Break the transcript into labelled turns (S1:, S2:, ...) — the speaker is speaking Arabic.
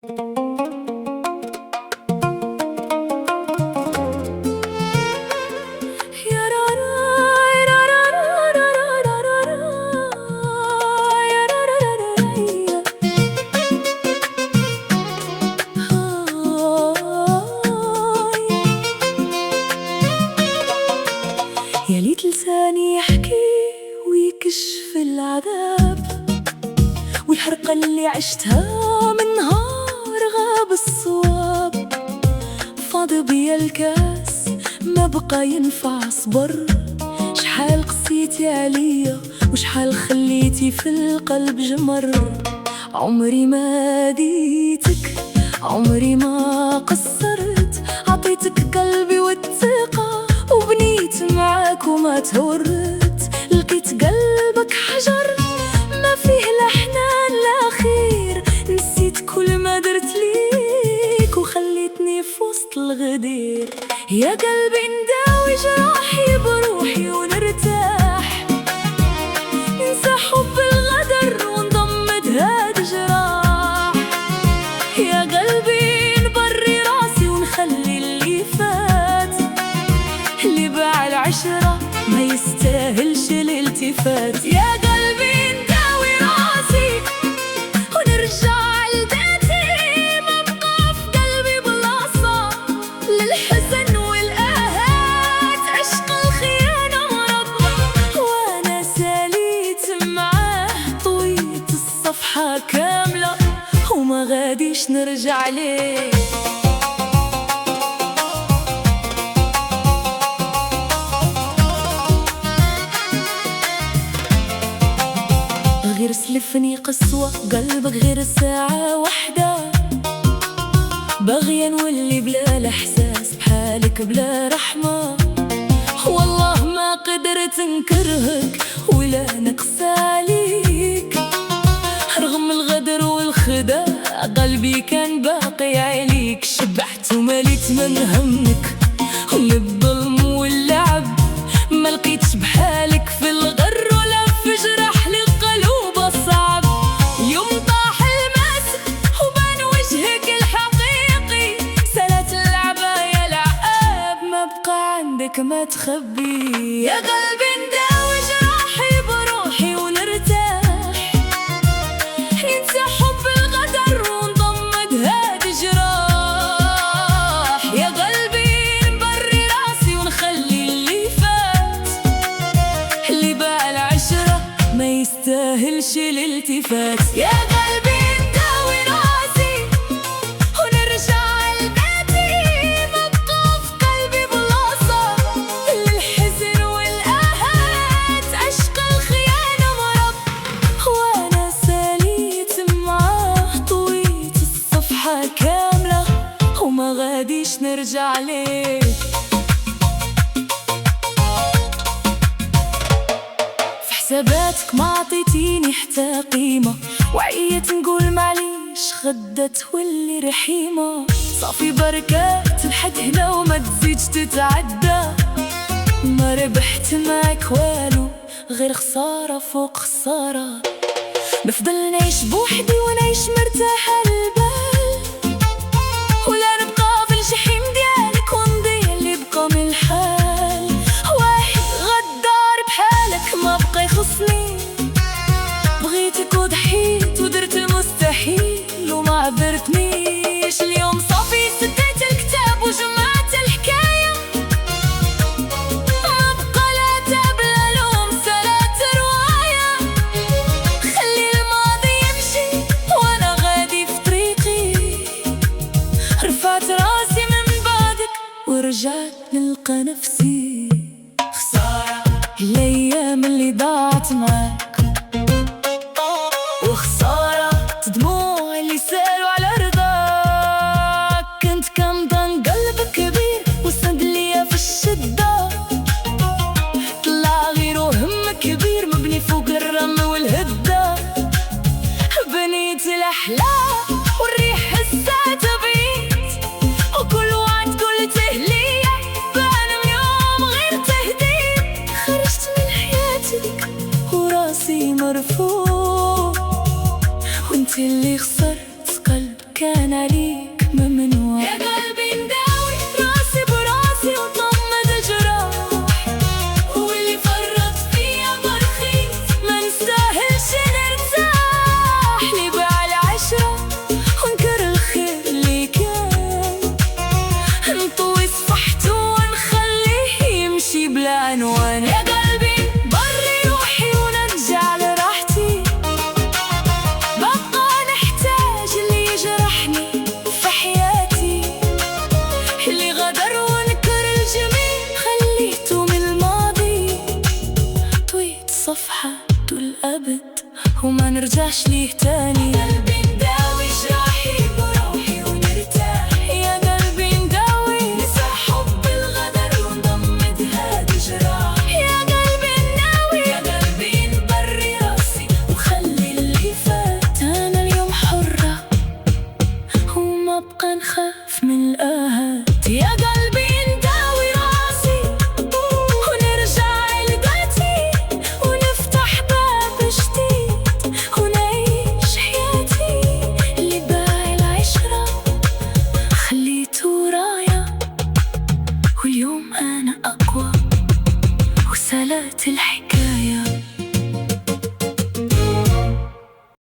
S1: يا ليت لساني يحكي ويكشف العذاب والحرقة اللي عشتها من نهار غاب الصواب. فاض بيا الكاس ما بقى ينفع صبر، شحال قسيتي عليا وشحال خليتي في القلب جمر. عمري ما ديتك، عمري ما قصرت، عطيتك قلبي والثقة وبنيت معاك وما تهورت. لقيت قلبك حجر ما فيه لا حنان لا خير، نسيت كل ما درت ليك وخليتني في وسط الغدير. يا قلبي نداوي جراحي بروحي ونرتاح، ننسى حب الغدر ونضمد هاد جراح. يا قلبي نبري راسي ونخلي اللي فات، اللي باع العشرة ما يستاهلش الالتفات. يا قلبي نداوي راسي ونرجع لذاتي، ما بقى في قلبي بلاصة للحزن والآهات. عشق الخيانة مرض وانا ساليت معاه، طويت الصفحة كاملة وما غاديش نرجع ليه. غير سلفني قسوة قلبك غير ساعة واحدة، باغية نولي بلا الإحساس بحالك بلا رحمة. والله ما قدرت نكرهك ولا نقسى عليك، رغم الغدر والخداع قلبي كان باقي عليك. شبعت ومليت من همك والظلم واللعب، ما لقيتش بحالك في الغر ولا في جرح لقلوب صعب. اليوم طاح الماسك وبان وجهك الحقيقي، سالت العباية العقاب ما بقى عندك ما تخبي. يا قلبي نداوي جراحي بروحي ونرتاح، ننسى حب الغدر ونضمد هاد جراح. يا قلبي نبري راسي ونخلي اللي فات، اللي باع العشرة ما يستاهلش الالتفات. يا قلبي نداوي راسي ونرجع لذاتي، ما بقى في قلبي بلاصة للحزن والآهات. عشق الخيانة مرض وانا ساليت معاه، طويت الصفحة كاملة وما غاديش نرجع ليه. في حساباتك ما عطيتيني حتى قيمة، وعيت نقول معليش غدت واللي رحيمة. صافي بركات لحد هنا وما تزيدش تتعدى، ما ربحت معك والو غير خسارة فوق خسارة. نفضل نعيش بوحدي ونعيش مرتاحة البال، ولا نبقى في الجحيم ديالك ونضيع اللي بقى من الحال. واحد غدار بحالك ما بقى يخصني، بغيتك وضحيت ودرت المستحيل وما عبرتنيش. اليوم صافي سديت الكتاب وجمعت الحكاية، ما بقى لا تاب لا لوم سالت رواية. خلي الماضي يمشي وانا غادي في طريقي، رفعت راسي من بعدك ورجعت نلقى نفسي. خسارة الأيام اللي ضاعت معاك، وخسارة دموع اللي سالوا على رضاك. كنت كنظن قلبك كبير وسند ليا في الشدة، طلع غير وهم كبير مبني فوق الرمل والهدة. بنيت الأحلام والريح هزات بيت، وكل وعد قلته ليا بان اليوم غير تهديد. خرجت من حياتك وراسي مرفوع، وانت اللي خسرت قلبك كان عليك ممنوع. يا قلبي نداوي راسي براسي وطمد جراح، واللي فرط فيا برخيص ما نستاهلش نرتاح. اللي باع العشرة ونكر الخير اللي كان، نطوي صفحته ونخليه يمشي بلا عنوان. يا قلبي بري روحي ونرجع لراحتي، ببقى نحتاج اللي يجرحني في حياتي. اللي غدر ونكر الجميل خليته من الماضي، طويت صفحة الأبد وما نرجعش ليه تاني. يا قلبي نداوي جراحي بروحي ونرتاح، يا قلبي نداوي نسى حب الغدر ونضمد هادي جراح. يا قلبي نداوي يا قلبي نبري راسي وخلي اللي فات. أنا اليوم حرة وما بقى نخاف من الآهات. يا قلبي نداوي راسي ونرجع لقاتي، ونفتح باب جديد ونعيش حياتي. اللي باع العشرة خليته ورايا، واليوم أنا أقوى وسالت الحياة.